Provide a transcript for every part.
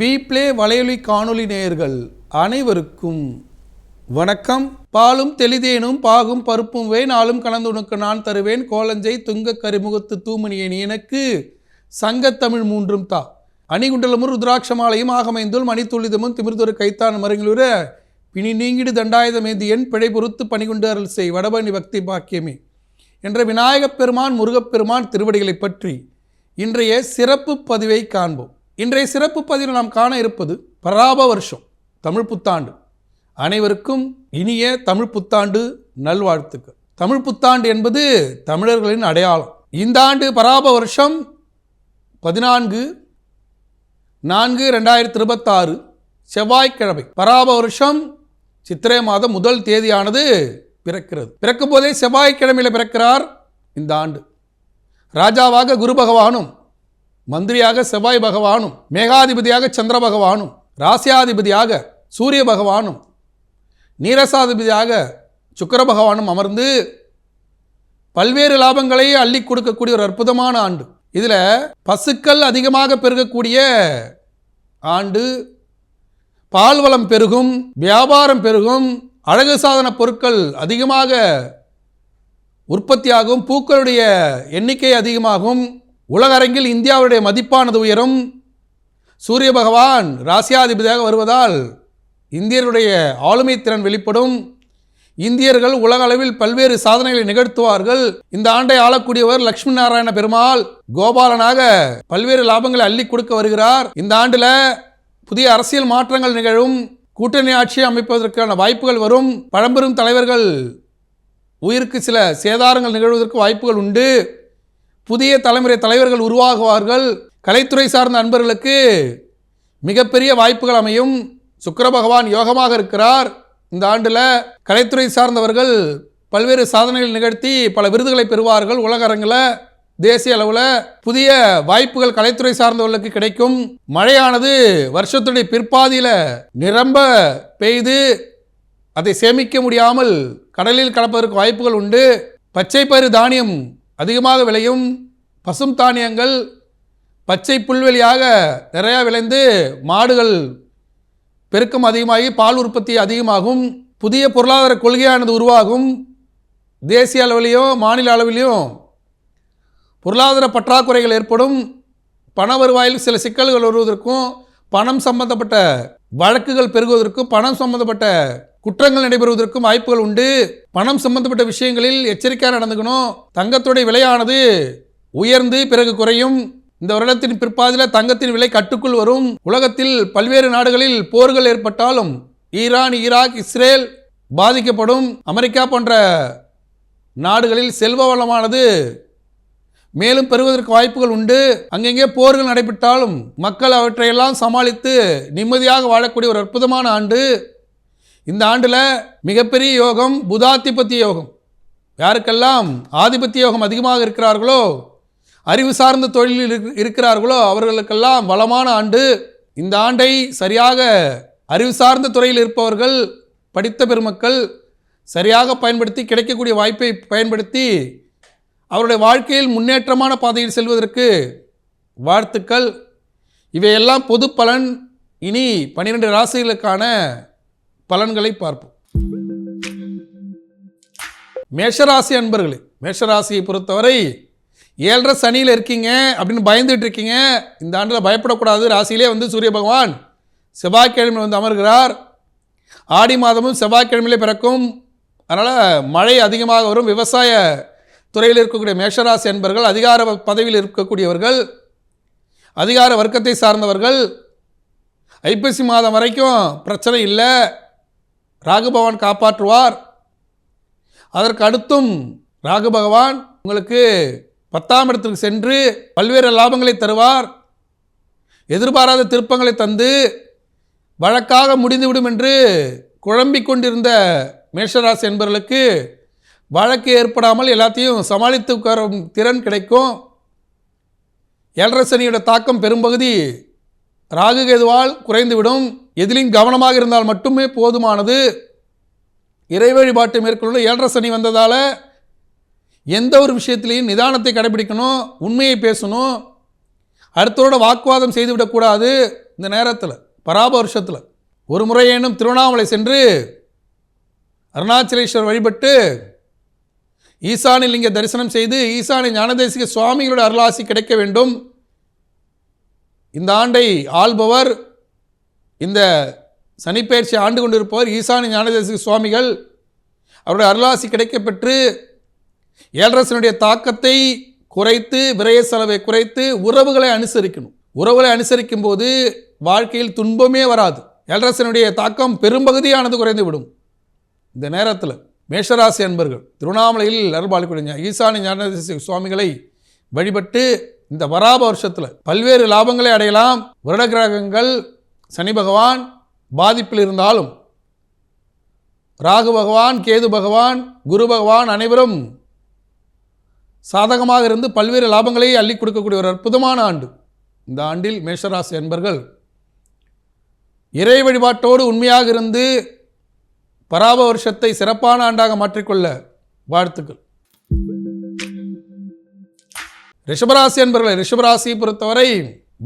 வீப்ளே வலையொலி காணொளி நேயர்கள் அனைவருக்கும் வணக்கம். பாலும் தெளிதேனும் பாகும் பருப்பும் வே நாளும் கலந்து உனக்கு நான் தருவேன். கோலஞ்சை துங்க கரிமுகத்து தூமணியை நீ எனக்கு சங்கத்தமிழ் மூன்றும் தா. அணிகுண்டலமும் ருத்ராட்சமாலையும் ஆகமைந்துள் மணித்துளிதமும் திமிர்தொரு கைத்தான் மரங்களுற பிணி நீங்கிடு தண்டாயுதமேந்தி என் பிழை பொறுத்து பணிகொண்டு அருள் செய் வடபணி பக்தி பாக்கியமே என்ற விநாயகப் பெருமான் முருகப்பெருமான் திருவடிகளை பற்றி இன்றைய சிறப்பு பதிவை காண்போம். இன்றைய சிறப்பு பதிவில் நாம் காண இருப்பது பராப வருஷம் தமிழ் புத்தாண்டு. அனைவருக்கும் இனிய தமிழ் புத்தாண்டு நல்வாழ்த்துக்கள். தமிழ் புத்தாண்டு என்பது தமிழர்களின் அடையாளம். இந்த ஆண்டு பராப வருஷம் 14/4/2026 செவ்வாய்க்கிழமை. பராப வருஷம் சித்திரை மாதம் முதல் தேதியானது பிறக்கிறது. பிறக்கும் போதே செவ்வாய்க்கிழமையில் பிறக்கிறார் இந்த ஆண்டு. ராஜாவாக குரு பகவானும், மந்திரியாக செவ்வாய் பகவானும், மேகாதிபதியாக சந்திர பகவானும், ராசியாதிபதியாக சூரிய பகவானும், நீரசாதிபதியாக சுக்கிர பகவானும் அமர்ந்து பல்வேறு லாபங்களை அள்ளி கொடுக்கக்கூடிய ஒரு அற்புதமான ஆண்டு. இதில் பசுக்கள் அதிகமாக பெருகக்கூடிய ஆண்டு. பால்வளம் பெருகும், வியாபாரம் பெருகும், அழகு சாதன பொருட்கள் அதிகமாக உற்பத்தியாகும், பூக்களுடைய எண்ணிக்கை அதிகமாகும், உலக அரங்கில் இந்தியாவுடைய மதிப்பானது உயரும். சூரிய பகவான் ராசியாதிபதியாக வருவதால் இந்தியருடைய ஆளுமை திறன் வெளிப்படும். இந்தியர்கள் உலக அளவில் பல்வேறு சாதனைகளை நிகழ்த்துவார்கள். இந்த ஆண்டை ஆளக்கூடியவர் லட்சுமி நாராயண பெருமாள் கோபாலனாக பல்வேறு லாபங்களை அள்ளி கொடுக்க வருகிறார். இந்த ஆண்டில் புதிய அரசியல் மாற்றங்கள் நிகழும். கூட்டணி ஆட்சியை அமைப்பதற்கான வாய்ப்புகள் வரும். பழம்பெரும் தலைவர்கள் உயிருக்கு சில சேதாரங்கள் நிகழ்வதற்கு வாய்ப்புகள் உண்டு. புதிய தலைமுறை தலைவர்கள் உருவாகுவார்கள். கலைத்துறை சார்ந்த நண்பர்களுக்கு மிகப்பெரிய வாய்ப்புகள் அமையும். சுக்கிர பகவான் யோகமாக இருக்கிறார். இந்த ஆண்டில் கலைத்துறை சார்ந்தவர்கள் பல்வேறு சாதனைகள் நிகழ்த்தி பல விருதுகளை பெறுவார்கள். உலக அரங்கில், தேசிய அளவில் புதிய வாய்ப்புகள் கலைத்துறை சார்ந்தவர்களுக்கு கிடைக்கும். மழையானது வருஷத்துடைய பிற்பாதியில் நிரம்ப பெய்து அதை சேமிக்க முடியாமல் கடலில் கலப்பதற்கு வாய்ப்புகள் உண்டு. பச்சை பயிறு தானியம் அதிகமாக விளையும். பசும் தானியங்கள் பச்சை புல்வெளியாக நிறையா விளைந்து மாடுகள் பெருக்கம் அதிகமாகி பால் உற்பத்தி அதிகமாகும். புதிய பொருளாதார கொள்கையானது உருவாகும். தேசிய அளவிலையும் மாநில அளவிலையும் பொருளாதார பற்றாக்குறைகள் ஏற்படும். பண வருவாயில் சில சிக்கல்கள் வருவதற்கும், பணம் சம்பந்தப்பட்ட வழக்குகள் பெருகுவதற்கும், பணம் சம்பந்தப்பட்ட குற்றங்கள் நடைபெறுவதற்கும் வாய்ப்புகள் உண்டு. பணம் சம்பந்தப்பட்ட விஷயங்களில் எச்சரிக்கையாக நடந்துக்கணும். தங்கத்துடைய விலையானது உயர்ந்து பிறகு குறையும். இந்த வருடத்தின் பிற்பாதியில் தங்கத்தின் விலை கட்டுக்குள் வரும். உலகத்தில் பல்வேறு நாடுகளில் போர்கள் ஏற்பட்டாலும் ஈரான், ஈராக், இஸ்ரேல் பாதிக்கப்படும். அமெரிக்கா போன்ற நாடுகளில் செல்வ வளமானது மேலும் பெறுவதற்கு வாய்ப்புகள் உண்டு. அங்கெங்கே போர்கள் நடைபெற்றாலும் மக்கள் அவற்றையெல்லாம் சமாளித்து நிம்மதியாக வாழக்கூடிய ஒரு அற்புதமான ஆண்டு. இந்த ஆண்டில் மிகப்பெரிய யோகம் புதாதிபத்திய யோகம். யாருக்கெல்லாம் ஆதிபத்திய யோகம் அதிகமாக இருக்கிறார்களோ, அறிவு சார்ந்த தொழிலில் இருக்கிறார்களோ அவர்களுக்கெல்லாம் வளமான ஆண்டு. இந்த ஆண்டை சரியாக அறிவு சார்ந்த துறையில் இருப்பவர்கள், படித்த பெருமக்கள் சரியாக பயன்படுத்தி, கிடைக்கக்கூடிய வாய்ப்பை பயன்படுத்தி அவருடைய வாழ்க்கையில் முன்னேற்றமான பாதையில் செல்வதற்கு வாழ்த்துக்கள். இவையெல்லாம் பொது பலன். இனி 12 ராசிகளுக்கான பலன்களை பார்ப்போம். மேஷராசி அன்பர்களே, மேஷராசியை பொறுத்தவரை 7.5 சனியில் இருக்கீங்க அப்படின்னு பயந்துட்டு இருக்கீங்க. இந்த ஆண்டில் பயப்படக்கூடாது. ராசியிலே சூரிய பகவான் செவ்வாய்க்கிழமை அமர்கிறார். ஆடி மாதமும் செவ்வாய்க்கிழமையிலே பிறக்கும். அதனால் மழை அதிகமாக வரும். விவசாய துறையில் இருக்கக்கூடிய மேஷராசி அன்பர்கள், அதிகார பதவியில் இருக்கக்கூடியவர்கள், அதிகார வர்க்கத்தை சார்ந்தவர்கள், ஐப்பசி மாதம் வரைக்கும் பிரச்சனை இல்லை. ராகு பகவான் காப்பாற்றுவார். அதற்கு அடுத்தும் ராகு பகவான் உங்களுக்கு 10ஆம் இடத்திற்கு சென்று பல்வேறு லாபங்களை தருவார். எதிர்பாராத திருப்பங்களை தந்து வழக்காக முடிந்துவிடும் என்று குழம்பிக் கொண்டிருந்த மேஷராசி என்பவர்களுக்கு வழக்கு ஏற்படாமல் எல்லாத்தையும் சமாளித்து வரும் திறன் கிடைக்கும். 7.5 சனியோட தாக்கம் பெரும்பகுதி ராகு கேதுவால் குறைந்துவிடும். எதிலும் கவனமாக இருந்தால் மட்டுமே போதுமானது. இறை வழிபாட்டை மேற்கொள்ள 7.5 சனி வந்ததால் எந்த ஒரு விஷயத்திலையும் நிதானத்தை கடைபிடிக்கணும், உண்மையை பேசணும். அடுத்தவரோட வாக்குவாதம் செய்துவிடக்கூடாது. இந்த நேரத்தில் பராப வருஷத்தில் ஒரு முறையேனும் திருவண்ணாமலை சென்று அருணாச்சலேஸ்வரர் வழிபட்டு ஈசானி லிங்க தரிசனம் செய்து ஈசானி ஞானதேசிக சுவாமிகளோட அருளாசி கிடைக்க வேண்டும். இந்த ஆண்டை ஆள்பவர், இந்த சனிப்பெயர்ச்சி ஆண்டு கொண்டிருப்பவர் ஈசானி ஞானதேசிக சுவாமிகள். அவருடைய அருளாசி கிடைக்கப்பெற்று ஏழரசனுடைய தாக்கத்தை குறைத்து, விரய செலவை குறைத்து உறவுகளை அனுசரிக்கணும். உறவுகளை அனுசரிக்கும் போது வாழ்க்கையில் துன்பமே வராது. ஏழரசனுடைய தாக்கம் பெரும்பகுதியானது குறைந்து விடும். இந்த நேரத்தில் மேஷராசி அன்பர்கள் திருவண்ணாமலையில் அருள்பாலிக்கூடிய ஈசானி ஞானதேசிக சுவாமிகளை வழிபட்டு இந்த வராப வருஷத்தில் பல்வேறு லாபங்களை அடையலாம். வருட கிரகங்கள் சனி பகவான் பாதிப்பில் இருந்தாலும் ராகு பகவான், கேது பகவான், குரு பகவான் அனைவரும் சாதகமாக இருந்து பல்வேறு லாபங்களை அள்ளி கொடுக்கக்கூடிய ஒரு அற்புதமான ஆண்டு. இந்த ஆண்டில் மேஷராசி அன்பர்கள் இறை வழிபாட்டோடு உண்மையாக இருந்து பராப வருஷத்தை சிறப்பான ஆண்டாக மாற்றிக்கொள்ள வாழ்த்துக்கள். ரிஷபராசி அன்பர்களை, ரிஷபராசியை பொறுத்தவரை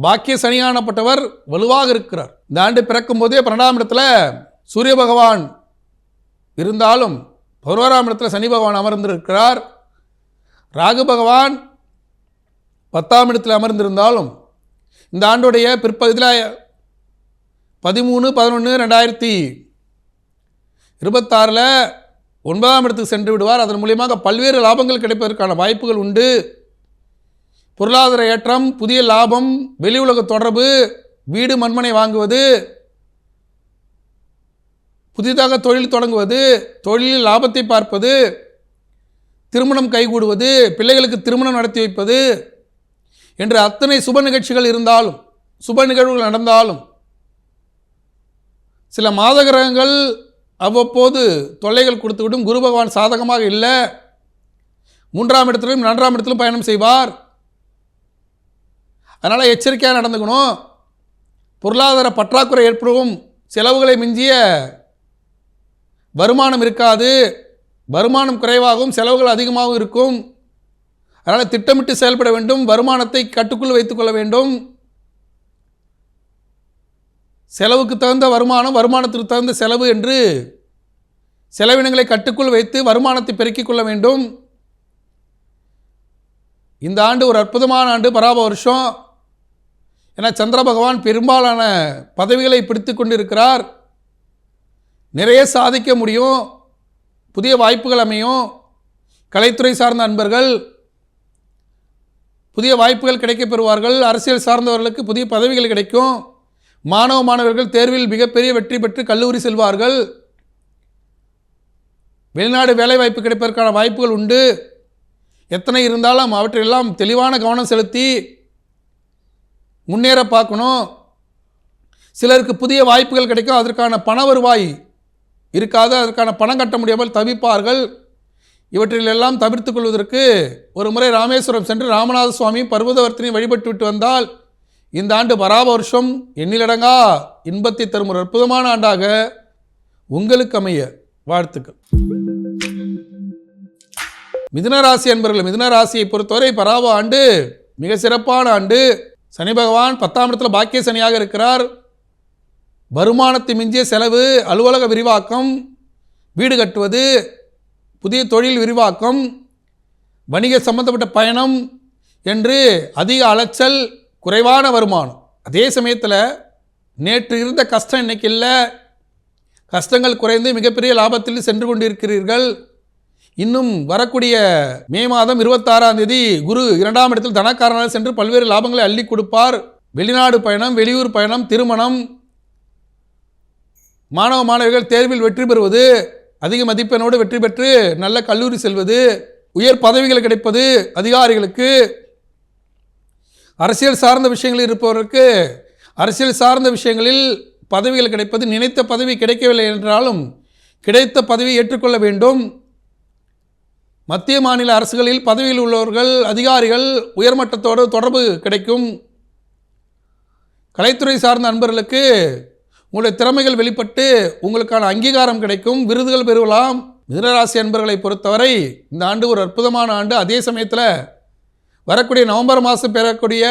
பாக்கிய சனியானப்பட்டவர் வலுவாக இருக்கிறார். இந்த ஆண்டு பிறக்கும் போதே 12ஆம் இடத்துல சூரிய பகவான் இருந்தாலும் 11ஆம் இடத்துல சனி பகவான் அமர்ந்திருக்கிறார். ராகு பகவான் 10ஆம் இடத்தில் அமர்ந்திருந்தாலும் இந்த ஆண்டுடைய பிற்பகுதியில் 13/11/2026 9ஆம் இடத்துக்கு சென்று விடுவார். அதன் மூலியமாக பல்வேறு லாபங்கள் கிடைப்பதற்கான வாய்ப்புகள் உண்டு. பொருளாதார ஏற்றம், புதிய லாபம், வெளி உலக தொடர்பு, வீடு மண்மனை வாங்குவது, புதிதாக தொழில் தொடங்குவது, தொழிலில் லாபத்தை பார்ப்பது, திருமணம் கைகூடுவது, பிள்ளைகளுக்கு திருமணம் நடத்தி வைப்பது என்று அத்தனை சுப நிகழ்ச்சிகள் இருந்தாலும், சுப நிகழ்வுகள் நடந்தாலும் சில மாத கிரகங்கள் அவ்வப்போது தொல்லைகள் கொடுத்துவிடும். குரு பகவான் சாதகமாக இல்லை. 3ஆம் இடத்திலும் 4ஆம் இடத்திலும் பயணம் செய்வார். அதனால் எச்சரிக்கையாக நடந்துக்கணும். பொருளாதார பற்றாக்குறை ஏற்படும். செலவுகளை மிஞ்சிய வருமானம் இருக்காது. வருமானம் குறைவாகவும் செலவுகள் அதிகமாகவும் இருக்கும். அதனால் திட்டமிட்டு செயல்பட வேண்டும். வருமானத்தை கட்டுக்குள் வைத்துக்கொள்ள வேண்டும். செலவுக்கு தகுந்த வருமானம், வருமானத்திற்கு தகுந்த செலவு என்று செலவினங்களை கட்டுக்குள் வைத்து வருமானத்தை பெருக்கிக் கொள்ள வேண்டும். இந்த ஆண்டு ஒரு அற்புதமான ஆண்டு, பராப வருஷம். ஏன்னா சந்திர பகவான் பெரும்பாலான பதவிகளை பிடித்து கொண்டிருக்கிறார். நிறைய சாதிக்க முடியும். புதிய வாய்ப்புகள் அமையும். கலைத்துறை சார்ந்த அன்பர்கள் புதிய வாய்ப்புகள் கிடைக்கப் பெறுவார்கள். அரசியல் சார்ந்தவர்களுக்கு புதிய பதவிகள் கிடைக்கும். மாணவர்கள் தேர்வில் மிகப்பெரிய வெற்றி பெற்று கல்லூரி செல்வார்கள். வெளிநாடு வேலைவாய்ப்பு கிடைப்பதற்கான வாய்ப்புகள் உண்டு. எத்தனை இருந்தாலும் அவற்றையெல்லாம் தெளிவான கவனம் செலுத்தி முன்னேற பார்க்கணும். சிலருக்கு புதிய வாய்ப்புகள் கிடைக்கும். அதற்கான பண வருவாய் இருக்காது. அதற்கான பணம் கட்ட முடியாமல் தவிப்பார்கள். இவற்றிலெல்லாம் தவிர்த்து கொள்வதற்கு ஒரு முறை ராமேஸ்வரம் சென்று ராமநாத சுவாமி பர்வதவர்த்தினை வழிபட்டு விட்டு வந்தால் இந்த ஆண்டு பராப வருஷம் எண்ணிலடங்கா இன்பத்தை தரும் ஒரு அற்புதமான ஆண்டாக உங்களுக்கு அமைய வாழ்த்துக்கள். மிதுனராசி அன்பர்கள், மிதுனராசியை பொறுத்தவரை பராப ஆண்டு மிக சிறப்பான ஆண்டு. சனி பகவான் 10ஆம் இடத்துல பாக்கிய சனியாக இருக்கிறார். வருமானத்தை மிஞ்சிய செலவு, அலுவலக விரிவாக்கம், வீடு கட்டுவது, புதிய தொழில் விரிவாக்கம், வணிக சம்பந்தப்பட்ட பயணம் என்று அதிக அலைச்சல், குறைவான வருமானம். அதே சமயத்தில் நேற்று இருந்த கஷ்டம் இன்னைக்கு இல்லை. கஷ்டங்கள் குறைந்து மிகப்பெரிய லாபத்தில் சென்று கொண்டிருக்கிறீர்கள். இன்னும் வரக்கூடிய மே மாதம் 26ஆம் தேதி குரு 2ஆம் இடத்தில் தனக்காரனாக சென்று பல்வேறு லாபங்களை அள்ளி கொடுப்பார். வெளிநாடு பயணம், வெளியூர் பயணம், திருமணம், மாணவர்கள் தேர்வில் வெற்றி பெறுவது, அதிக மதிப்பெண்ணோடு வெற்றி பெற்று நல்ல கல்லூரி செல்வது, உயர் பதவிகள் கிடைப்பது, அதிகாரிகளுக்கு அரசியல் சார்ந்த விஷயங்களில் இருப்பவருக்கு அரசியல் சார்ந்த விஷயங்களில் பதவிகள் கிடைப்பது, நினைத்த பதவி கிடைக்கவில்லை என்றாலும் கிடைத்த பதவியை ஏற்றுக்கொள்ள வேண்டும். மத்திய மாநில அரசுகளில் பதவியில் உள்ளவர்கள், அதிகாரிகள் உயர்மட்டத்தோடு தொடர்பு கிடைக்கும். கலைத்துறை சார்ந்த நண்பர்களுக்கு உங்களுடைய திறமைகள் வெளிப்பட்டு உங்களுக்கான அங்கீகாரம் கிடைக்கும், விருதுகள் பெறலாம். மிதுனராசி அன்பர்களை பொறுத்தவரை இந்த ஆண்டு ஒரு அற்புதமான ஆண்டு. அதே சமயத்தில் வரக்கூடிய நவம்பர் மாதம் பெறக்கூடிய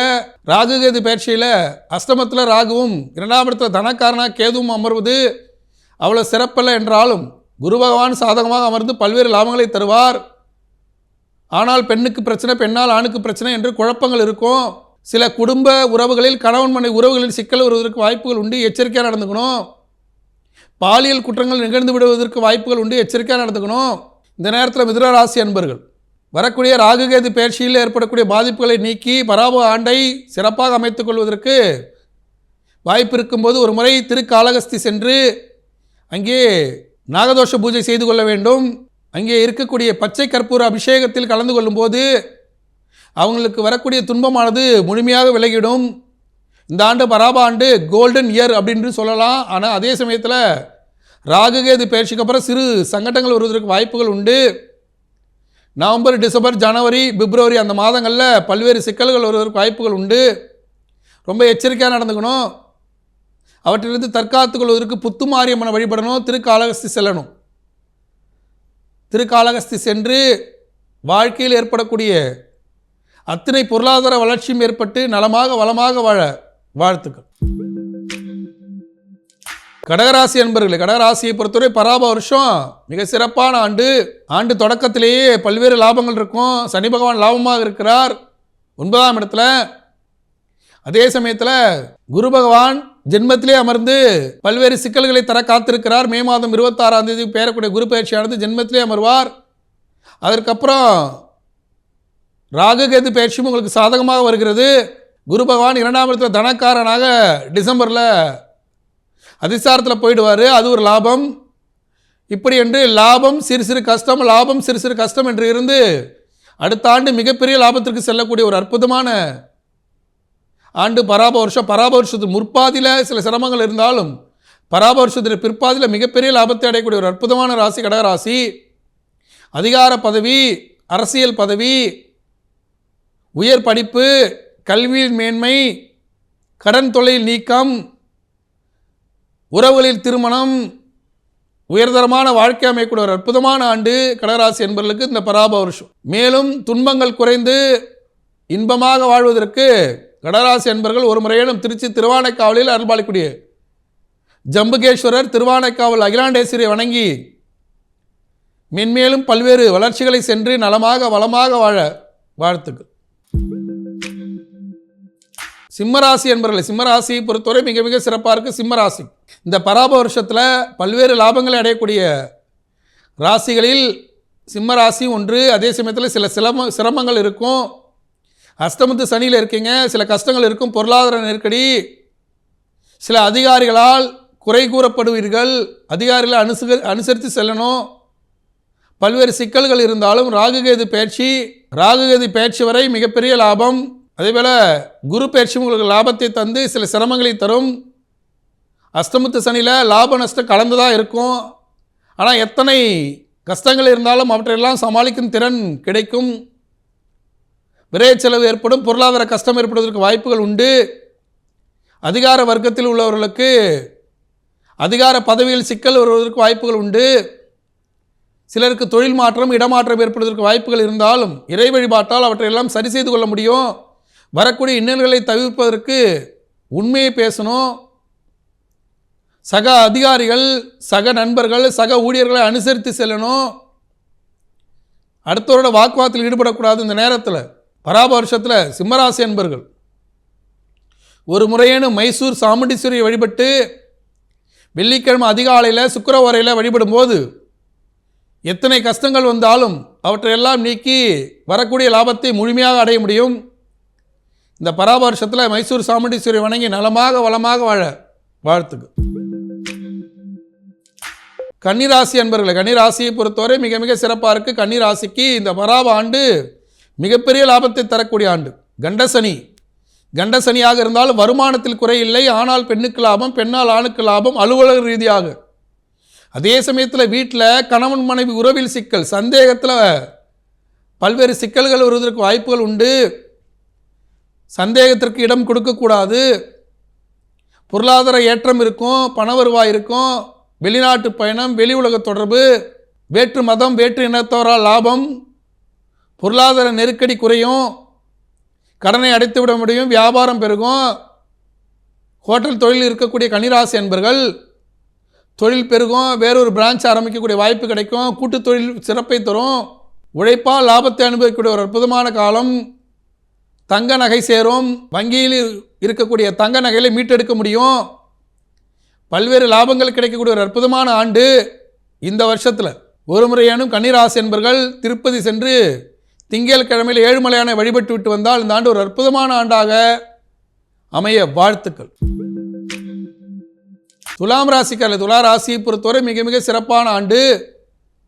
ராகுகேது பயிற்சியில் அஷ்டமத்தில் ராகுவும் 2ஆம் இடத்துல தனக்காரனாக கேதுவும் அமர்வது அவ்வளோ சிறப்பல்ல என்றாலும் குரு பகவான் சாதகமாக அமர்ந்து பல்வேறு லாபங்களை தருவார். ஆனால் பெண்ணுக்கு பிரச்சனை, பெண்ணால் ஆணுக்கு பிரச்சனை என்று குழப்பங்கள் இருக்கும். சில குடும்ப உறவுகளில் கணவன் மனைவி உறவுகளில் சிக்கல் வருவதற்கு வாய்ப்புகள் உண்டு, எச்சரிக்கையாக நடந்துக்கணும். பாலியல் குற்றங்கள் நிகழ்ந்து விடுவதற்கு வாய்ப்புகள் உண்டு, எச்சரிக்கையாக நடந்துக்கணும். இந்த நேரத்தில் மிதுன ராசி அன்பர்கள் வரக்கூடிய ராகுகேது பயிற்சியில் ஏற்படக்கூடிய பாதிப்புகளை நீக்கி பராப ஆண்டை சிறப்பாக அமைத்துக் கொள்வதற்கு வாய்ப்பு இருக்கும்போது ஒரு முறை திருக்காளகஸ்தி சென்று அங்கே நாகதோஷ பூஜை செய்து கொள்ள வேண்டும். அங்கே இருக்கக்கூடிய பச்சை கற்பூர அபிஷேகத்தில் கலந்து கொள்ளும்போது அவங்களுக்கு வரக்கூடிய துன்பமானது முழுமையாக விலகிடும். இந்த ஆண்டு பராப ஆண்டு கோல்டன் இயர் அப்படின்னு சொல்லலாம். ஆனால் அதே சமயத்தில் ராகுகேது பயிற்சிக்கு அப்புறம் சிறு சங்கடங்கள் வருவதற்கு வாய்ப்புகள் உண்டு. நவம்பர், டிசம்பர், ஜனவரி, பிப்ரவரி அந்த மாதங்களில் பல்வேறு சிக்கல்கள் வருவதற்கு வாய்ப்புகள் உண்டு. ரொம்ப எச்சரிக்கையாக நடந்துக்கணும். அவற்றிலிருந்து தற்காத்துக் கொள்வதற்கு புத்துமாரியம்மனை வழிபடணும். திருக்காளகஸ்தி செல்லணும். திருக்காளகஸ்தி சென்று வாழ்க்கையில் ஏற்படக்கூடிய அத்தனை பொருளாதார வளர்ச்சியும் ஏற்பட்டு நலமாக வளமாக வாழ வாழ்த்துக்கள். கடகராசி என்பர்களே, கடகராசியை பொறுத்தவரை பராப வருஷம் மிக சிறப்பான ஆண்டு தொடக்கத்திலேயே பல்வேறு லாபங்கள் இருக்கும். சனி பகவான் லாபமாக இருக்கிறார் 9ஆம் இடத்துல. அதே சமயத்தில் குரு பகவான் ஜென்மத்திலே அமர்ந்து பல்வேறு சிக்கல்களை தர காத்திருக்கிறார். மே மாதம் 26ஆம் தேதி பெறக்கூடிய குரு பயிற்சியானது ஜென்மத்திலே அமர்வார். அதற்கப்புறம் ராகுகேது பயிற்சியும் உங்களுக்கு சாதகமாக வருகிறது. குரு பகவான் 2ஆம் இடத்துல தனக்காரனாக டிசம்பரில் அதிசாரத்தில் போயிடுவார். அது ஒரு லாபம். இப்படி என்று லாபம் சிறு சிறு கஷ்டம், லாபம் சிறு சிறு கஷ்டம் என்று இருந்து அடுத்த ஆண்டு மிகப்பெரிய லாபத்திற்கு செல்லக்கூடிய ஒரு அற்புதமான ஆண்டு பராப வருஷம். பராப வருஷத்து முற்பாதியில் சில சிரமங்கள் இருந்தாலும் பராப வருஷத்தில் பிற்பாதியில் மிகப்பெரிய லாபத்தை அடையக்கூடிய ஒரு அற்புதமான ராசி கடகராசி. அதிகார பதவி, அரசியல் பதவி, உயர் படிப்பு, கல்வியில் மேன்மை, கடன் தொல்லையில் நீக்கம், உறவுகளில் திருமணம், உயர்தரமான வாழ்க்கை அமையக்கூடிய ஒரு அற்புதமான ஆண்டு கடகராசி என்பவர்களுக்கு இந்த பராப வருஷம். மேலும் துன்பங்கள் குறைந்து இன்பமாக வாழ்வதற்கு கடகராசி என்பவர்கள் ஒரு முறையிலும் திருச்சி திருவானைக்காவலில் அருள்பாலிக்கூடிய ஜம்புகேஸ்வரர் திருவானைக்காவல் அகிலாண்டேஸ்வரியை வணங்கி மென்மேலும் பல்வேறு வளர்ச்சிகளை சென்று நலமாக வளமாக வாழ வாழ்த்துக்கள். சிம்மராசி என்பவர்களை, சிம்மராசியை பொறுத்தவரை மிக மிக சிறப்பாக இருக்குது சிம்மராசி. இந்த பராப வருஷத்தில் பல்வேறு லாபங்களை அடையக்கூடிய ராசிகளில் சிம்மராசி ஒன்று. அதே சமயத்தில் சில சிரமங்கள் இருக்கும். அஷ்டமத்து சனியில் இருக்கீங்க, சில கஷ்டங்கள் இருக்கும். பொருளாதார நெருக்கடி, சில அதிகாரிகளால் குறை கூறப்படுவீர்கள். அதிகாரிகளை அனுசரித்து செல்லணும். பல்வேறு சிக்கல்கள் இருந்தாலும் ராகுகேது பயிற்சி வரை மிகப்பெரிய லாபம். அதேபோல் குரு பயிற்சி உங்களுக்கு லாபத்தை தந்து சில சிரமங்களை தரும். அஷ்டமத்து சனியில் லாப நஷ்டம் கலந்து தான் இருக்கும். ஆனால் எத்தனை கஷ்டங்கள் இருந்தாலும் அவற்றையெல்லாம் சமாளிக்கும் திறன் கிடைக்கும். விரைய செலவு ஏற்படும், பொருளாதார கஷ்டம் ஏற்படுவதற்கு வாய்ப்புகள் உண்டு. அதிகார வர்க்கத்தில் உள்ளவர்களுக்கு அதிகார பதவியில் சிக்கல் வருவதற்கு வாய்ப்புகள் உண்டு. சிலருக்கு தொழில் மாற்றம், இடமாற்றம் ஏற்படுவதற்கு வாய்ப்புகள் இருந்தாலும் இறை வழிபாட்டால் அவற்றையெல்லாம் சரி செய்து கொள்ள முடியும். வரக்கூடிய இன்னல்களை தவிர்ப்பதற்கு உண்மையை பேசணும். சக அதிகாரிகள், சக நண்பர்கள், சக ஊழியர்களை அனுசரித்து செல்லணும். அடுத்தவரோட வாக்குவாதத்தில் ஈடுபடக்கூடாது. இந்த நேரத்தில் பராப வருஷத்தில் சிம்மராசி அன்பர்கள் ஒரு முறையேனும் மைசூர் சாமுண்டீஸ்வரியை வழிபட்டு வெள்ளிக்கிழமை அதிகாலையில் சுக்கிரவாரையில் வழிபடும்போது எத்தனை கஷ்டங்கள் வந்தாலும் அவற்றையெல்லாம் நீக்கி வரக்கூடிய லாபத்தை முழுமையாக அடைய முடியும். இந்த பராப வருஷத்தில் மைசூர் சாமுண்டீஸ்வரி வணங்கி நலமாக வளமாக வாழ வாழ்த்துக்கள். கன்னிராசி அன்பர்களே, கன்னிராசியை பொறுத்தவரை மிக மிக சிறப்பாக இருக்குது. கன்னிராசிக்கு இந்த பராப ஆண்டு மிகப்பெரிய லாபத்தை தரக்கூடிய ஆண்டு. கண்டசனியாக இருந்தாலும் வருமானத்தில் குறையில்லை. ஆனால் பெண்ணுக்கு லாபம், பெண்ணால் ஆணுக்கு லாபம் அலுவலக ரீதியாக. அதே சமயத்தில் வீட்டில் கணவன் மனைவி உறவில் சிக்கல், சந்தேகத்தில் பல்வேறு சிக்கல்கள் வருவதற்கு வாய்ப்புகள் உண்டு. சந்தேகத்திற்கு இடம் கொடுக்கக்கூடாது. பொருளாதார ஏற்றம் இருக்கும், பண வருவாய் இருக்கும். வெளிநாட்டு பயணம், வெளி உலக தொடர்பு, வேற்று மதம், வேற்று இனத்தவரால் லாபம், பொருளாதார நெருக்கடி குறையும். கடனை அடைத்து விட முடியும், வியாபாரம் பெருகும். ஹோட்டல் தொழில் இருக்கக்கூடிய கன்னிராசி என்பர்கள் தொழில் பெருகும், வேறொரு பிரான்ச் ஆரம்பிக்கக்கூடிய வாய்ப்பு கிடைக்கும், கூட்டு தொழில் சிறப்பை தரும், உழைப்பால் லாபத்தை அனுபவிக்கக்கூடிய ஒரு அற்புதமான காலம். தங்க நகை சேரும், வங்கியில் இருக்கக்கூடிய தங்க நகைகளை மீட்டெடுக்க முடியும், பல்வேறு லாபங்கள் கிடைக்கக்கூடிய ஒரு அற்புதமான ஆண்டு. இந்த வருஷத்தில் ஒரு முறையானும் கன்னிராசி என்பர்கள் திருப்பதி சென்று திங்கட்கிழமையில் ஏழுமலையானை வழிபட்டு விட்டு வந்தால் இந்த ஆண்டு ஒரு அற்புதமான ஆண்டாக அமைய வாழ்த்துக்கள். துலாம் ராசிக்காரர்கள், துலா ராசியை பொறுத்தவரை மிக மிக சிறப்பான ஆண்டு,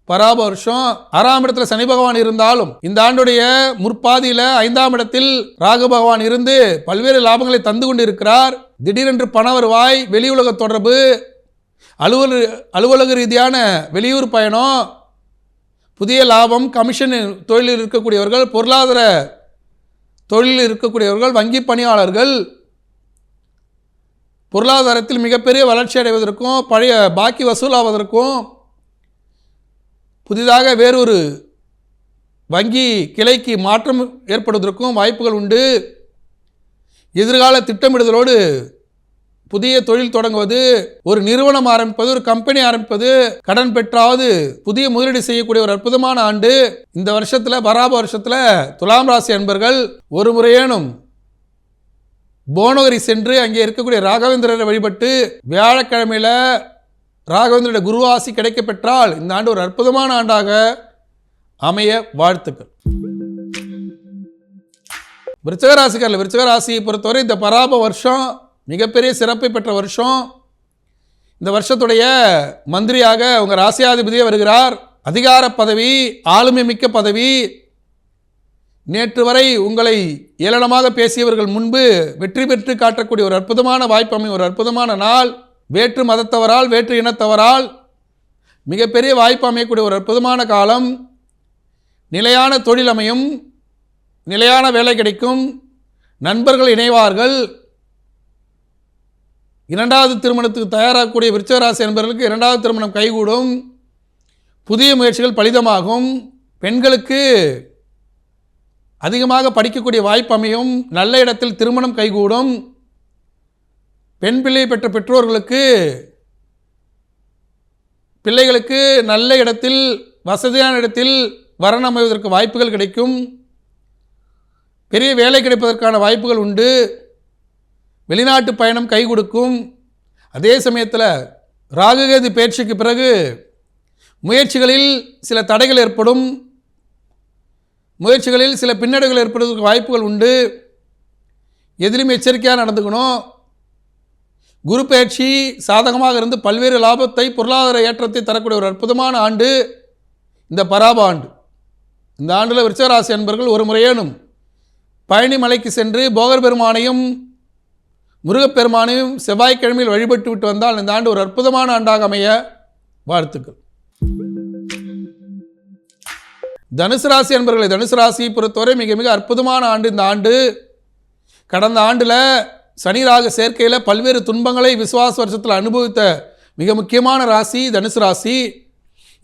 பராப வருஷம். 6ஆம் இடத்துல சனி பகவான் இருந்தாலும் இந்த ஆண்டுடைய முற்பாதியில் 5ஆம் இடத்தில் ராகு பகவான் இருந்து பல்வேறு லாபங்களை தந்து கொண்டு இருக்கிறார். திடீரென்று பண வருவாய், வெளியுலக தொடர்பு, அலுவலக ரீதியான வெளியூர் பயணம், புதிய லாபம், கமிஷன் தொழிலில் இருக்கக்கூடியவர்கள், பொருளாதார தொழிலில் இருக்கக்கூடியவர்கள், வங்கி பணியாளர்கள் பொருளாதாரத்தில் மிகப்பெரிய வளர்ச்சி அடைவதற்கும் பழைய பாக்கி வசூலாவதற்கும் புதிதாக வேறொரு வங்கி கிளைக்கு மாற்றம் ஏற்படுவதற்கும் வாய்ப்புகள் உண்டு. எதிர்கால திட்டமிடுதலோடு புதிய தொழில் தொடங்குவது, ஒரு நிறுவனம் ஆரம்பிப்பது, ஒரு கம்பெனி ஆரம்பிப்பது, கடன் பெற்றாவது புதிய முதலீடு செய்யக்கூடிய ஒரு அற்புதமான ஆண்டு. இந்த வருஷத்தில் பராப வருஷத்தில் துலாம் ராசி அன்பர்கள் ஒரு முறையேனும் போனகிரி சென்று அங்கே இருக்கக்கூடிய ராகவேந்திரரை வழிபட்டு வியாழக்கிழமையில் ராகவேந்திர குருவாசி கிடைக்க பெற்றால் இந்த ஆண்டு ஒரு அற்புதமான ஆண்டாக அமைய வாழ்த்துக்கள். விருச்சிக ராசிக்காரர்கள், விருச்சிக ராசியை பொறுத்தவரை இந்த பராப வருஷம் மிகப்பெரிய சிறப்பை பெற்ற வருஷம். இந்த வருஷத்துடைய மந்திரியாக உங்கள் ராசியாதிபதியே வருகிறார். அதிகார பதவி, ஆளுமை மிக்க பதவி. நேற்று வரை உங்களை ஏளனமாக பேசியவர்கள் முன்பு வெற்றி பெற்று காட்டக்கூடிய ஒரு அற்புதமான வாய்ப்பு அமையும், ஒரு அற்புதமான நாள். வேற்று மதத்தவரால், வேற்று இனத்தவரால் மிகப்பெரிய வாய்ப்பு அமையக்கூடிய ஒரு அற்புதமான காலம். நிலையான தொழில் அமையும், நிலையான வேலை கிடைக்கும், நண்பர்கள் இணைவார்கள். 2வது திருமணத்துக்கு தயாராகக்கூடிய விருச்சிக ராசி என்பவர்களுக்கு 2வது திருமணம் கைகூடும், புதிய முயற்சிகள் பலிதமாகும். பெண்களுக்கு அதிகமாக படிக்கக்கூடிய வாய்ப்பு அமையும், நல்ல இடத்தில் திருமணம் கைகூடும். பெண் பிள்ளை பெற்ற பெற்றோர்களுக்கு பிள்ளைகளுக்கு நல்ல இடத்தில், வசதியான இடத்தில் வரன் அமைவதற்கு வாய்ப்புகள் கிடைக்கும். பெரிய வேலை கிடைப்பதற்கான வாய்ப்புகள் உண்டு. வெளிநாட்டு பயணம் கை கொடுக்கும். அதே சமயத்தில் ராகுகேது பயிற்சிக்கு பிறகு முயற்சிகளில் சில தடைகள் ஏற்படும், முயற்சிகளில் சில பின்னடைவுகள் ஏற்படுவதற்கு வாய்ப்புகள் உண்டு. எதிலும் எச்சரிக்கையாக நடந்துக்கணும். குரு பயிற்சி சாதகமாக இருந்து பல்வேறு லாபத்தை, பொருளாதார ஏற்றத்தை தரக்கூடிய ஒரு அற்புதமான ஆண்டு இந்த பராப ஆண்டு. இந்த ஆண்டில் விருச்சிக ராசி அன்பர்கள் ஒரு முறையேனும் பழனி மலைக்கு சென்று போகர் பெருமானையும் முருகப்பெருமானையும் செவ்வாய்க்கிழமையில் வழிபட்டு விட்டு வந்தால் இந்த ஆண்டு ஒரு அற்புதமான ஆண்டாக அமைய வாழ்த்துக்கள். தனுசு ராசி அன்பர்களை, தனுசு ராசியை பொறுத்தவரை மிக மிக அற்புதமான ஆண்டு இந்த ஆண்டு. கடந்த ஆண்டில் சனி ராகு சேர்க்கையில் பல்வேறு துன்பங்களை விசுவாச வருஷத்தில் அனுபவித்த மிக முக்கியமான ராசி தனுசு ராசி.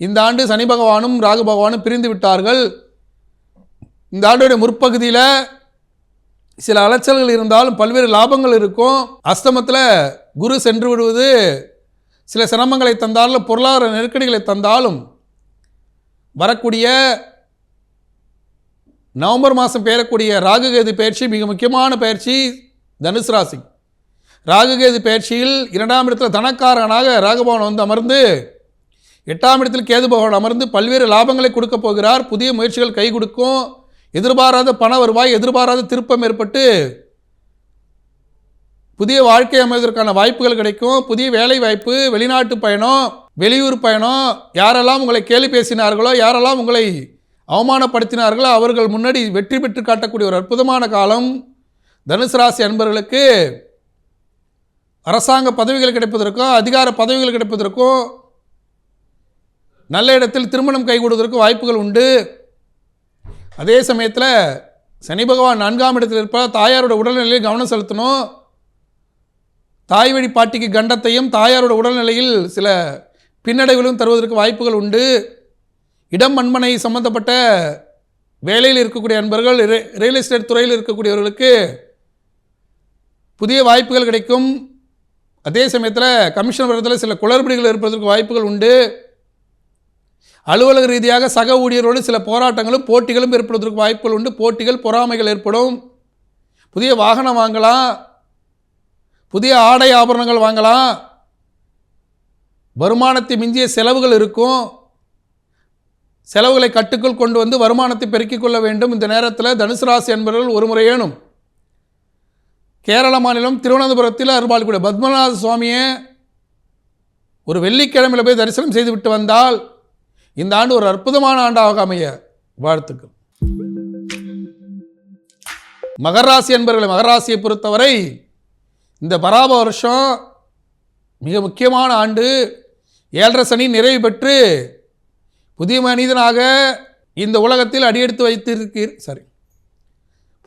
இந்த ஆண்டு சனி பகவானும் ராகு பகவானும் பிரிந்து விட்டார்கள். இந்த ஆண்டுடைய முற்பகுதியில் சில அலைச்சல்கள் இருந்தாலும் பல்வேறு லாபங்கள் இருக்கும். அஸ்தமத்தில் குரு சென்று விடுவது சில சிரமங்களை தந்தாலும், பொருளாதார நெருக்கடிகளை தந்தாலும், வரக்கூடிய நவம்பர் மாதம் பெயரக்கூடிய ராகுகேது பயிற்சி மிக முக்கியமான பயிற்சி தனுசு ராசி. ராகுகேது பயிற்சியில் 2ஆம் இடத்தில் தனக்காரனாக ராகுபவன் வந்து அமர்ந்து 8ஆம் இடத்தில் கேது பகவான் அமர்ந்து பல்வேறு லாபங்களை கொடுக்க போகிறார். புதிய முயற்சிகள் கை கொடுக்கும். எதிர்பாராத பண வருவாய், எதிர்பாராத திருப்பம் ஏற்பட்டு புதிய வாழ்க்கை அமைவதற்கான வாய்ப்புகள் கிடைக்கும். புதிய வேலை வாய்ப்பு, வெளிநாட்டு பயணம், வெளியூர் பயணம். யாரெல்லாம் உங்களை கேலி பேசினார்களோ, யாரெல்லாம் உங்களை அவமானப்படுத்தினார்களோ அவர்கள் முன்னாடி வெற்றி பெற்று காட்டக்கூடிய ஒரு அற்புதமான காலம். தனுசு ராசி அன்பர்களுக்கு அரசாங்க பதவிகள் கிடைப்பதற்கும், அதிகார பதவிகள் கிடைப்பதற்கும், நல்ல இடத்தில் திருமணம் கைகூடுவதற்கும் வாய்ப்புகள் உண்டு. அதே சமயத்தில் சனி பகவான் 4ஆம் இடத்தில் இருப்பார். தாயாரோட உடல்நிலையில் கவனம் செலுத்தணும். தாய் வழி பாட்டிக்கு கண்டத்தையும், தாயாரோட உடல்நிலையில் சில பின்னடைவுகளும் தருவதற்கு வாய்ப்புகள் உண்டு. இடம் மண்மனை சம்பந்தப்பட்ட வேலையில் இருக்கக்கூடிய நண்பர்கள், ரியல் எஸ்டேட் துறையில் இருக்கக்கூடியவர்களுக்கு புதிய வாய்ப்புகள் கிடைக்கும். அதே சமயத்தில் கமிஷன் வரத்தில் சில குளறுபடிகள் ஏற்படுவதற்கு வாய்ப்புகள் உண்டு. அலுவலக ரீதியாக சக ஊழியரோடு சில போராட்டங்களும் போட்டிகளும் ஏற்படுவதற்கு வாய்ப்புகள் உண்டு. போட்டிகள், பொறாமைகள் ஏற்படும். புதிய வாகனம் வாங்கலாம், புதிய ஆடை ஆபரணங்கள் வாங்கலாம், வருமானத்தை மிஞ்சிய செலவுகள் இருக்கும். செலவுகளை கட்டுக்குள் கொண்டு வந்து வருமானத்தை பெருக்கிக் கொள்ள வேண்டும். இந்த நேரத்தில் தனுசு ராசி என்பவர்கள் ஒரு முறையேனும் கேரள மாநிலம் திருவனந்தபுரத்தில் அருள்பாலிக்கூடிய பத்மநாத சுவாமியை ஒரு வெள்ளிக்கிழமையில் போய் தரிசனம் செய்துவிட்டு வந்தால் இந்த ஆண்டு ஒரு அற்புதமான ஆண்டாக அமைய வாழ்த்துக்கள். மகராசி என்பவர்களை, மகராசியை பொறுத்தவரை இந்த பராப வருஷம் மிக முக்கியமான ஆண்டு. 7.5 சனி நிறைவு பெற்று புதிய மனிதனாக இந்த உலகத்தில்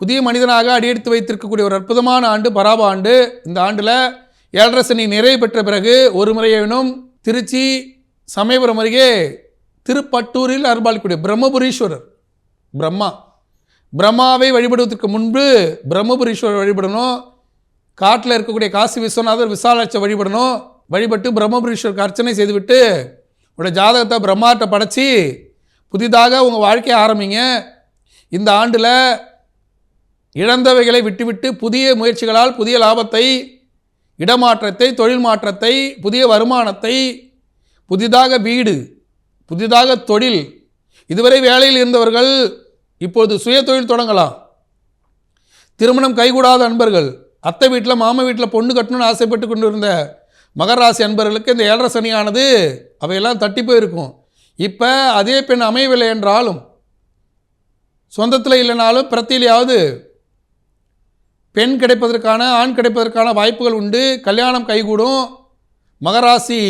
புதிய மனிதனாக அடியெடுத்து வைத்திருக்கக்கூடிய ஒரு அற்புதமான ஆண்டு பராப ஆண்டு. இந்த ஆண்டில் 7.5 சனி நிறைவு பெற்ற பிறகு ஒரு முறையேனும் திருச்சி சமயபுரம் அருகே திருப்பட்டூரில் அருள்பாலிக்கூடிய பிரம்மபுரீஸ்வரர், பிரம்மாவை வழிபடுவதற்கு முன்பு பிரம்மபுரீஸ்வரர் வழிபடணும். காட்டில் இருக்கக்கூடிய காசி விஸ்வநாதர், விசாலாட்சி வழிபடணும். வழிபட்டு பிரம்மபுரீஸ்வருக்கு அர்ச்சனை செய்துவிட்டு உங்களுடைய ஜாதகத்தை பிரம்மாட்ட படைச்சி புதிதாக உங்கள் வாழ்க்கையை ஆரம்பிங்க. இந்த ஆண்டில் இழந்தவைகளை விட்டுவிட்டு புதிய முயற்சிகளால் புதிய லாபத்தை, இடமாற்றத்தை, தொழில் மாற்றத்தை, புதிய வருமானத்தை, புதிதாக வீடு, புதிதாக தொழில், இதுவரை வேலையில் இருந்தவர்கள் இப்போது சுய தொழில் தொடங்கலாம். திருமணம் கைகூடாத அன்பர்கள், அத்தை வீட்டில் மாமா வீட்டில் பொண்ணு கட்டணும்னு ஆசைப்பட்டு கொண்டு இருந்த மகராசி அன்பர்களுக்கு இந்த 7.5 சனியானது அவையெல்லாம் தட்டி போயிருக்கும். இப்போ அதே பெண் அமையவில்லை என்றாலும், சொந்தத்தில் இல்லைனாலும் பிரத்திலையாவது பெண் கிடைப்பதற்கான, ஆண் கிடைப்பதற்கான வாய்ப்புகள் உண்டு. கல்யாணம் கைகூடும். மகராசி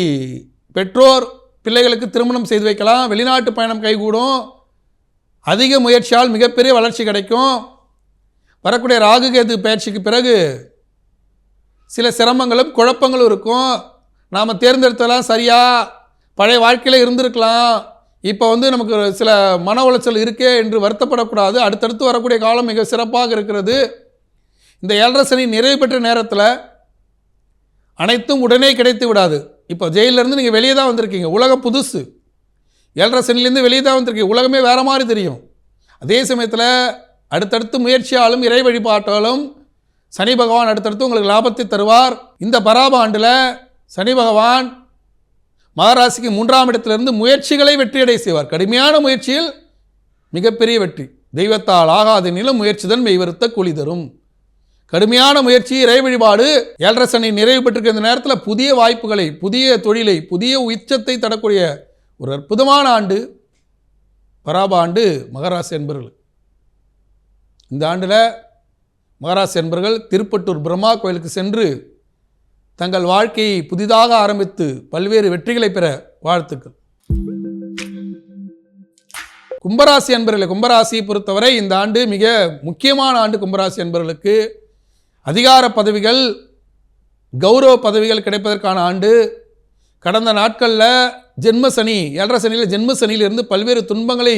பெற்றோர் பிள்ளைகளுக்கு திருமணம் செய்து வைக்கலாம். வெளிநாட்டு பயணம் கைகூடும். அதிக முயற்சியால் மிகப்பெரிய வளர்ச்சி கிடைக்கும். வரக்கூடிய ராகு கேது பயிற்சிக்கு பிறகு சில சிரமங்களும் குழப்பங்களும் இருக்கும். நாம் தேர்ந்தெடுத்தலாம் சரியா, பழைய வாழ்க்கையில் இருந்திருக்கலாம், இப்போ நமக்கு சில மன உளைச்சல் இருக்கே என்று வருத்தப்படக்கூடாது. அடுத்தடுத்து வரக்கூடிய காலம் மிக சிறப்பாக இருக்கிறது. இந்த 7.5 சனி நிறைவு பெற்ற நேரத்தில் அனைத்தும் உடனே கிடைத்து விடாது. இப்போ ஜெயிலிருந்து நீங்கள் வெளியே தான் வந்திருக்கீங்க. உலகம் புதுசு. 7.5 சனிலேருந்து வெளியே தான் வந்திருக்கீங்க. உலகமே வேறு மாதிரி தெரியும். அதே சமயத்தில் அடுத்தடுத்து முயற்சியாலும் இறை வழிபாட்டாலும் சனி பகவான் அடுத்தடுத்து உங்களுக்கு லாபத்தை தருவார். இந்த பராப ஆண்டில் சனி பகவான் மகராசிக்கு 3ஆம் இடத்திலிருந்து முயற்சிகளை வெற்றியடை செய்வார். கடுமையான முயற்சியில் மிகப்பெரிய வெற்றி. தெய்வத்தால் ஆகாத நிலம் முயற்சிதன் மெய்வருத்த கூலி தரும். கடுமையான முயற்சி, இறை வழிபாடு. 7.5 சனி நிறைவு பெற்றிருக்க இந்த நேரத்தில் புதிய வாய்ப்புகளை, புதிய தொழிலை, புதிய உச்சத்தை தரக்கூடிய ஒரு அற்புதமான ஆண்டு பராப ஆண்டு மகராசி என்பர்கள். இந்த ஆண்டில் மகராசி என்பர்கள் திருப்பட்டூர் பிரம்மா கோயிலுக்கு சென்று தங்கள் வாழ்க்கையை புதிதாக ஆரம்பித்து பல்வேறு வெற்றிகளை பெற வாழ்த்துக்கள். கும்பராசி என்பவர்களை, கும்பராசியை பொறுத்தவரை இந்த ஆண்டு மிக முக்கியமான ஆண்டு. கும்பராசி என்பவர்களுக்கு அதிகார பதவிகள், கௌரவ பதவிகள் கிடைப்பதற்கான ஆண்டு. கடந்த நாட்களில் ஜென்மசனி, 7.5 சனியில் ஜென்மசனியிலிருந்து பல்வேறு துன்பங்களை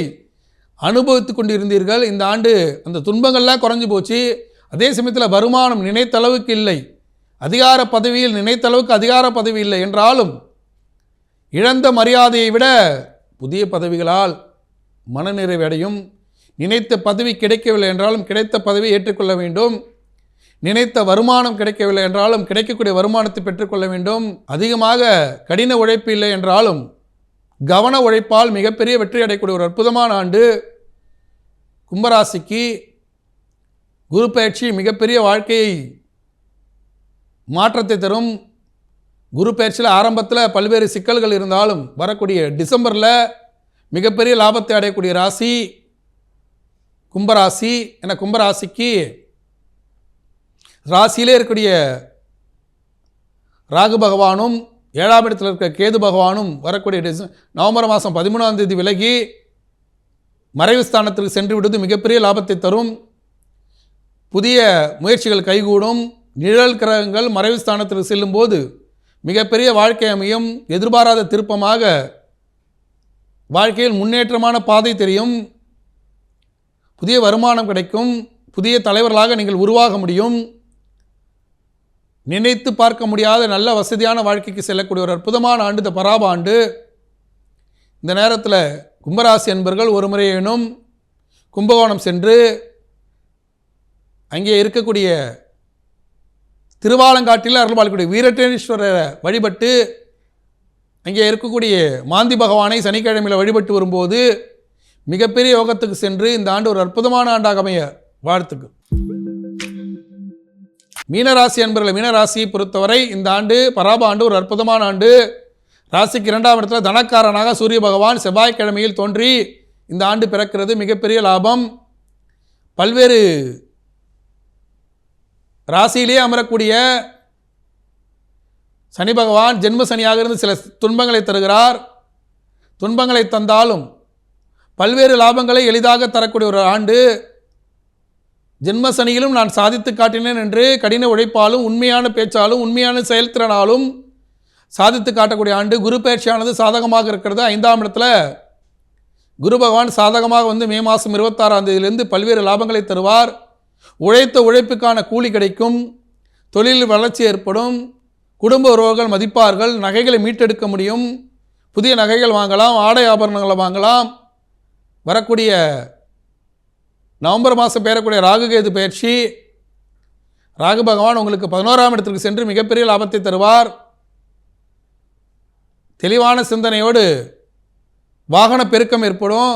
அனுபவித்து கொண்டு இருந்தீர்கள். இந்த ஆண்டு அந்த துன்பங்கள்லாம் குறைஞ்சி போச்சு. அதே சமயத்தில் வருமானம் நினைத்தளவுக்கு இல்லை. அதிகார பதவியில் நினைத்தளவுக்கு அதிகார பதவி இல்லை என்றாலும் இழந்த மரியாதையை விட புதிய பதவிகளால் மனநிறைவு அடையும். நினைத்த பதவி கிடைக்கவில்லை என்றாலும் கிடைத்த பதவியை ஏற்றுக்கொள்ள வேண்டும். நினைத்த வருமானம் கிடைக்கவில்லை என்றாலும் கிடைக்கக்கூடிய வருமானத்தை பெற்றுக்கொள்ள வேண்டும். அதிகமாக கடின உழைப்பு இல்லை என்றாலும் கவன உழைப்பால் மிகப்பெரிய வெற்றி அடையக்கூடிய ஒரு அற்புதமான ஆண்டு. கும்பராசிக்கு குரு பயிற்சி மிகப்பெரிய வாழ்க்கையை மாற்றத்தை தரும். குரு பயிற்சியில் ஆரம்பத்தில் பல்வேறு சிக்கல்கள் இருந்தாலும் வரக்கூடிய டிசம்பரில் மிகப்பெரிய லாபத்தை அடையக்கூடிய ராசி கும்பராசி. என கும்பராசிக்கு ராசியிலே இருக்கக்கூடிய ராகு பகவானும் 7ஆம் இடத்தில் இருக்கிற கேது பகவானும் வரக்கூடிய நவம்பர் மாதம் 13ஆம் தேதி விலகி மறைவு ஸ்தானத்திற்கு சென்று விடுவது மிகப்பெரிய லாபத்தை தரும். புதிய முயற்சிகள் கைகூடும். நிழல் கிரகங்கள் மறைவு ஸ்தானத்திற்கு செல்லும்போது மிகப்பெரிய வாழ்க்கை அமையும். எதிர்பாராத திருப்பமாக வாழ்க்கையில் முன்னேற்றமான பாதை தெரியும். புதிய வருமானம் கிடைக்கும், புதிய தலைவர்களாக நீங்கள் உருவாக முடியும். நினைத்து பார்க்க முடியாத நல்ல வசதியான வாழ்க்கைக்கு செல்லக்கூடிய ஒரு அற்புதமான ஆண்டு இந்த பராப ஆண்டு. இந்த நேரத்தில் கும்பராசி அன்பர்கள் ஒரு முறையேனும் கும்பகோணம் சென்று அங்கே இருக்கக்கூடிய திருவாலங்காட்டில் அருள்பாலிக்கூடிய வீரட்டேஸ்வரரை வழிபட்டு அங்கே இருக்கக்கூடிய மாந்தி பகவானை சனிக்கிழமையில் வழிபட்டு வரும்போது மிகப்பெரிய யோகத்துக்கு சென்று இந்த ஆண்டு ஒரு அற்புதமான ஆண்டாக அமைய வாழ்த்துக்கள். மீனராசி அன்பர்கள், மீனராசியை பொறுத்தவரை இந்த ஆண்டு பராப ஆண்டு ஒரு அற்புதமான ஆண்டு. ராசிக்கு 2ஆம் இடத்துல தனக்காரனாக சூரிய பகவான் செவ்வாய்க்கிழமையில் தோன்றி இந்த ஆண்டு பிறக்கிறது. மிகப்பெரிய லாபம். பல்வேறு ராசியிலே அமரக்கூடிய சனி பகவான் ஜென்ம சனியாக இருந்து சில துன்பங்களை தருகிறார். துன்பங்களை தந்தாலும் பல்வேறு லாபங்களை எளிதாக தரக்கூடிய ஒரு ஆண்டு. ஜென்ம சனியிலும் நான் சாதித்து காட்டினேன் என்று கடின உழைப்பாலும் உண்மையான பேச்சாலும் உண்மையான செயல்திறனாலும் சாதித்து காட்டக்கூடிய ஆண்டு. குரு பயிற்சியானது சாதகமாக இருக்கிறது. 5ஆம் இடத்துல குரு பகவான் சாதகமாக வந்து மே மாதம் 26ஆம் தேதியிலிருந்து பல்வேறு லாபங்களை தருவார். உழைத்த உழைப்புக்கான கூலி கிடைக்கும், தொழிலில் வளர்ச்சி ஏற்படும், குடும்ப உறவுகள் மதிப்பார்கள், நகைகளை மீட்டெடுக்க முடியும், புதிய நகைகள் வாங்கலாம், ஆடை ஆபரணங்களை வாங்கலாம். வரக்கூடிய நவம்பர் மாதம் பெறக்கூடிய ராகுகேது பயிற்சி, ராகு பகவான் உங்களுக்கு 11ஆம் இடத்திற்கு சென்று மிகப்பெரிய லாபத்தை தருவார். தெளிவான சிந்தனையோடு வாகன பெருக்கம் ஏற்படும்,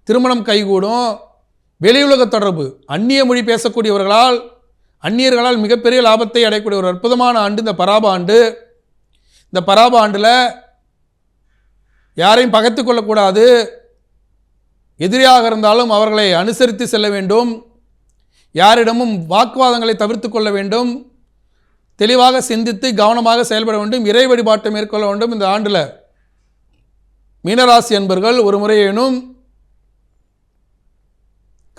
திருமணம் கைகூடும், வெளியுலக தொடர்பு, அந்நிய மொழி பேசக்கூடியவர்களால் அந்நியர்களால் மிகப்பெரிய லாபத்தை அடையக்கூடிய ஒரு அற்புதமான ஆண்டு இந்த பராப ஆண்டு. இந்த பராப ஆண்டில் யாரையும் பகைத்து கொள்ளக்கூடாது. எதிரியாக இருந்தாலும் அவர்களை அனுசரித்து செல்ல வேண்டும். யாரிடமும் வாக்குவாதங்களை தவிர்த்து கொள்ள வேண்டும். தெளிவாக சிந்தித்து கவனமாக செயல்பட வேண்டும். இறை வழிபாட்டை மேற்கொள்ள வேண்டும். இந்த ஆண்டில் மீனராசி அன்பர்கள் ஒரு முறையேனும்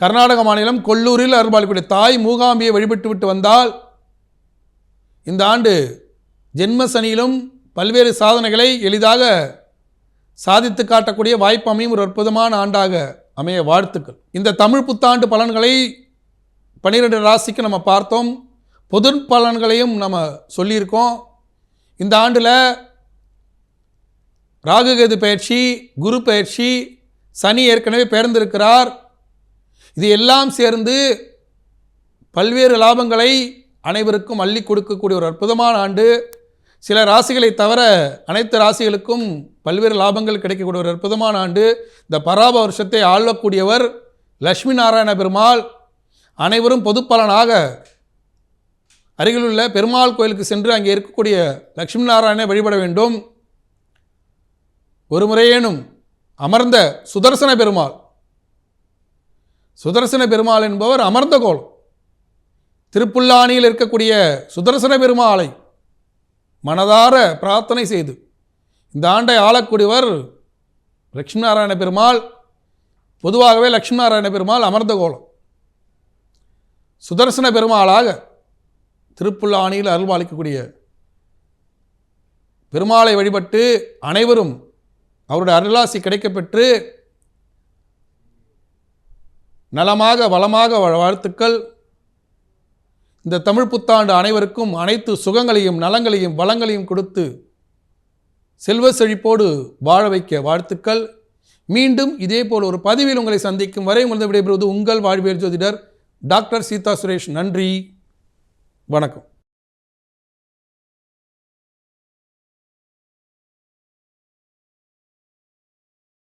கர்நாடக மாநிலம் கொல்லூரில் அருள்பாலிக்கூடிய தாய் மூகாம்பியை வழிபட்டு விட்டு வந்தால் இந்த ஆண்டு ஜென்ம சனியிலும் பல்வேறு சாதனைகளை எளிதாக சாதித்து காட்டக்கூடிய வாய்ப்பு அமையும் ஒரு அற்புதமான ஆண்டாக அமைய வாழ்த்துக்கள். இந்த தமிழ் புத்தாண்டு பலன்களை 12 ராசிக்கு நம்ம பார்த்தோம். பொது பலன்களையும் நம்ம சொல்லியிருக்கோம். இந்த ஆண்டில் ராகுகேது பயிற்சி, குரு பயிற்சி, சனி ஏற்கனவே பெயர்ந்திருக்கிறார். இது எல்லாம் சேர்ந்து பல்வேறு லாபங்களை அனைவருக்கும் அள்ளி கொடுக்கக்கூடிய ஒரு அற்புதமான ஆண்டு. சில ராசிகளை தவிர அனைத்து ராசிகளுக்கும் பல்வேறு லாபங்கள் கிடைக்கக்கூடிய ஒரு அற்புதமான ஆண்டு. இந்த பராப வருஷத்தை ஆளக்கூடியவர் லட்சுமி நாராயண பெருமாள். அனைவரும் பொது பலனாக அருகிலுள்ள பெருமாள் கோயிலுக்கு சென்று அங்கே இருக்கக்கூடிய லட்சுமி நாராயணனை வழிபட வேண்டும். ஒரு முறையேனும் அமர்ந்த சுதர்சன பெருமாள், சுதர்சன பெருமாள் என்பவர் அமர்ந்த கோலம். திருப்புல்லானியில் இருக்கக்கூடிய சுதர்சன பெருமாளை மனதார பிரார்த்தனை செய்து இந்த ஆண்டை ஆளக்கூடியவர் லட்சுமி நாராயண பெருமாள். பொதுவாகவே லட்சுமி நாராயண பெருமாள் அமர்ந்த கோலம். சுதர்சன பெருமாளாக திருப்புல்லானியில் அருள்பாலிக்கக்கூடிய பெருமாளை வழிபட்டு அனைவரும் அவருடைய அருளாசி கிடைக்கப்பெற்று நலமாக வளமாக வாழ்த்துக்கள். இந்த தமிழ் புத்தாண்டு அனைவருக்கும் அனைத்து சுகங்களையும் நலங்களையும் வளங்களையும் கொடுத்து செல்வ செழிப்போடு வாழ வைக்க வாழ்த்துக்கள். மீண்டும் இதேபோல் ஒரு பதிவில் உங்களை சந்திக்கும் வரை உங்களது விடைபெறுவது உங்கள் வாழ்வியல் ஜோதிடர் டாக்டர் சீதா சுரேஷ். நன்றி, வணக்கம்.